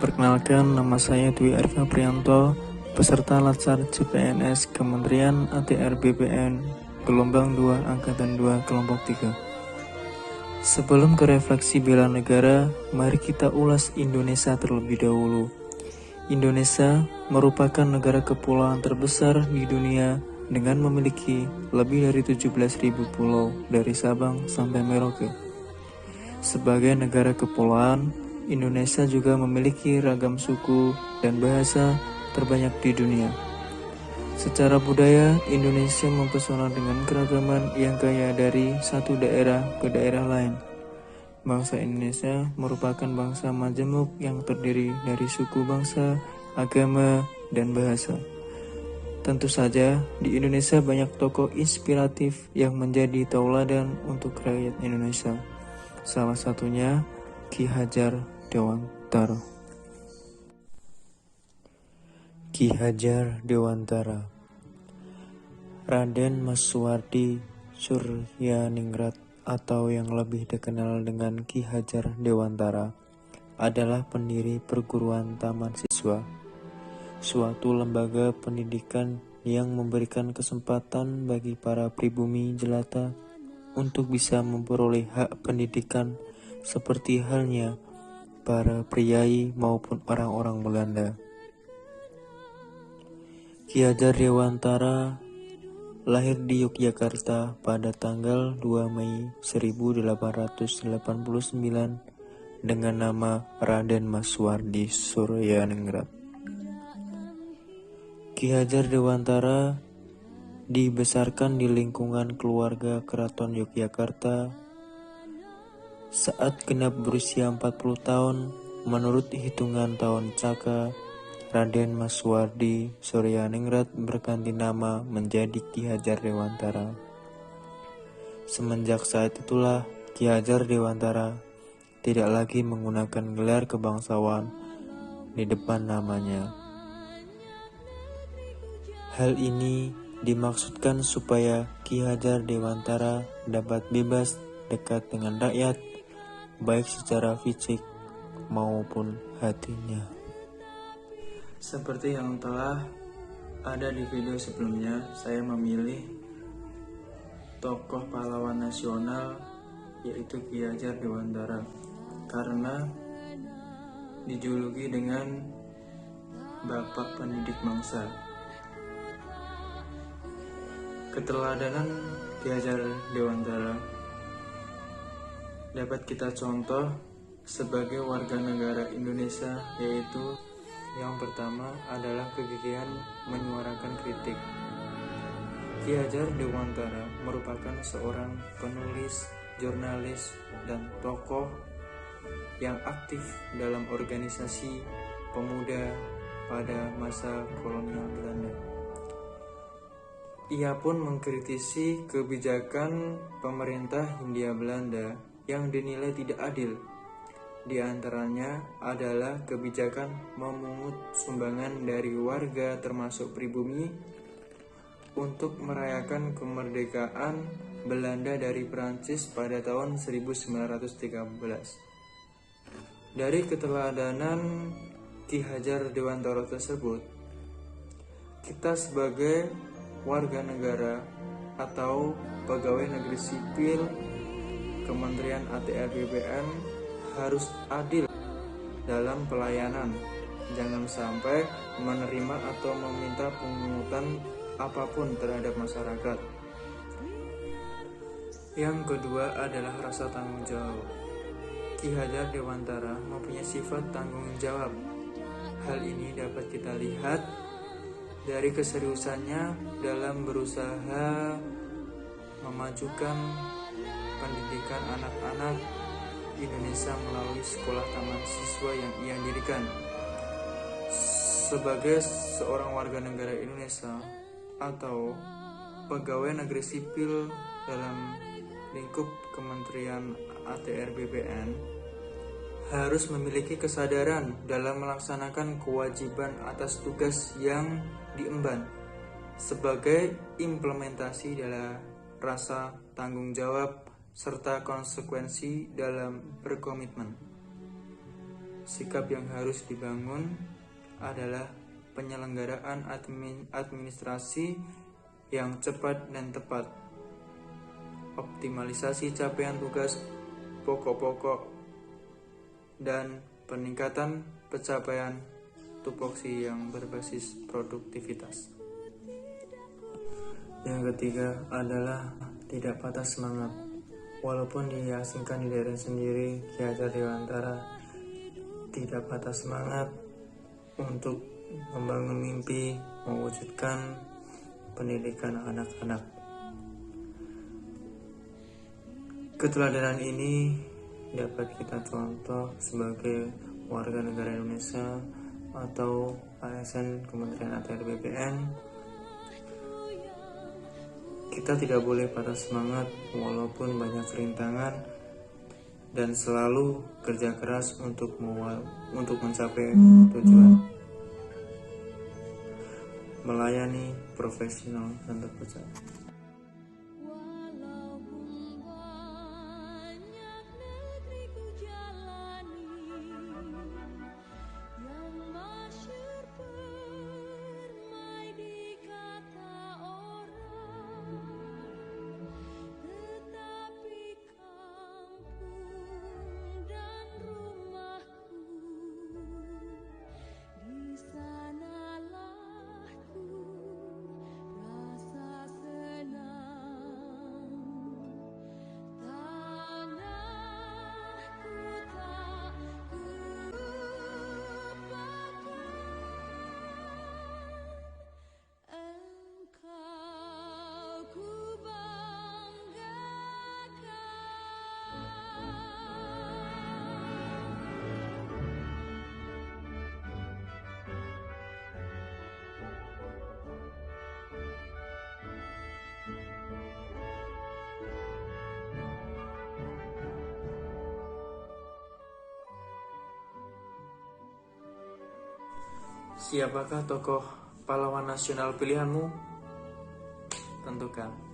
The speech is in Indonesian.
Perkenalkan, nama saya Dwi Arif Prianto, peserta Latsar CPNS Kementerian ATR BPN, gelombang 2, Angkatan 2, kelompok 3. Sebelum ke refleksi bela negara, mari kita ulas Indonesia terlebih dahulu. Indonesia merupakan negara kepulauan terbesar di dunia dengan memiliki lebih dari 17.000 pulau dari Sabang sampai Merauke. Sebagai negara kepulauan, Indonesia juga memiliki ragam suku dan bahasa terbanyak di dunia. Secara budaya, Indonesia mempesona dengan keragaman yang kaya dari satu daerah ke daerah lain. Bangsa Indonesia merupakan bangsa majemuk yang terdiri dari suku bangsa, agama, dan bahasa. Tentu saja, di Indonesia banyak tokoh inspiratif yang menjadi tauladan untuk rakyat Indonesia. Salah satunya Ki Hajar Dewantara. Ki Hajar Dewantara, Raden Masuwardi Suryaningrat atau yang lebih dikenal dengan Ki Hajar Dewantara adalah pendiri perguruan Taman Siswa, suatu lembaga pendidikan yang memberikan kesempatan bagi para pribumi jelata untuk bisa memperoleh hak pendidikan seperti halnya para priai maupun orang-orang Belanda. Ki Hajar Dewantara lahir di Yogyakarta pada tanggal 2 Mei 1889 dengan nama Raden Masuwardi Suryaningrat. Ki Hajar Dewantara dibesarkan di lingkungan keluarga Keraton Yogyakarta. Saat genap berusia 40 tahun, menurut hitungan tahun Caka, Raden Masuwardi Suryaningrat berganti nama menjadi Ki Hajar Dewantara. Semenjak saat itulah, Ki Hajar Dewantara tidak lagi menggunakan gelar kebangsawan di depan namanya. Hal ini dimaksudkan supaya Ki Hajar Dewantara dapat bebas dekat dengan rakyat, baik secara fisik maupun hatinya. Seperti yang telah ada di video sebelumnya, saya memilih tokoh pahlawan nasional yaitu Ki Hajar Dewantara karena dijuluki dengan Bapak Pendidik Bangsa. Keteladanan Ki Hajar Dewantara dapat kita contoh sebagai warga negara Indonesia, yaitu yang pertama adalah kegigihan menyuarakan kritik. Ki Hajar Dewantara merupakan seorang penulis, jurnalis, dan tokoh yang aktif dalam organisasi pemuda pada masa kolonial Belanda. Ia pun mengkritisi kebijakan pemerintah Hindia Belanda yang dinilai tidak adil. Di antaranya adalah kebijakan memungut sumbangan dari warga termasuk pribumi untuk merayakan kemerdekaan Belanda dari Prancis pada tahun 1913. Dari keteladanan Ki Hajar Dewantara tersebut, kita sebagai warga negara atau pegawai negeri sipil Kementerian ATR BPN harus adil dalam pelayanan. Jangan sampai menerima atau meminta pungutan apapun terhadap masyarakat. Yang kedua adalah rasa tanggung jawab. Ki Hajar Dewantara mempunyai sifat tanggung jawab. Hal ini dapat kita lihat dari keseriusannya dalam berusaha memajukan pendidikan anak-anak Indonesia melalui sekolah taman siswa yang ia dirikan. Sebagai seorang warga negara Indonesia atau pegawai negeri sipil dalam lingkup Kementerian ATR BPN, harus memiliki kesadaran dalam melaksanakan kewajiban atas tugas yang diemban sebagai implementasi dalam rasa tanggung jawab serta konsekuensi dalam berkomitmen. sikap yang harus dibangun adalah penyelenggaraan administrasi yang cepat dan tepat, optimalisasi capaian tugas pokok-pokok, dan peningkatan pencapaian tupoksi yang berbasis produktivitas. Yang ketiga adalah tidak patah semangat. Walaupun diasingkan di daerah sendiri, Ki Hajar Dewantara tidak patah semangat untuk membangun mimpi, mewujudkan pendidikan anak-anak. Keteladanan ini dapat kita contoh sebagai warga negara Indonesia atau ASN Kementerian ATR BPN. Kita tidak boleh patah semangat walaupun banyak rintangan dan selalu kerja keras untuk mencapai tujuan. Melayani profesional dan terpercaya. Siapakah tokoh pahlawan nasional pilihanmu? Tentukan.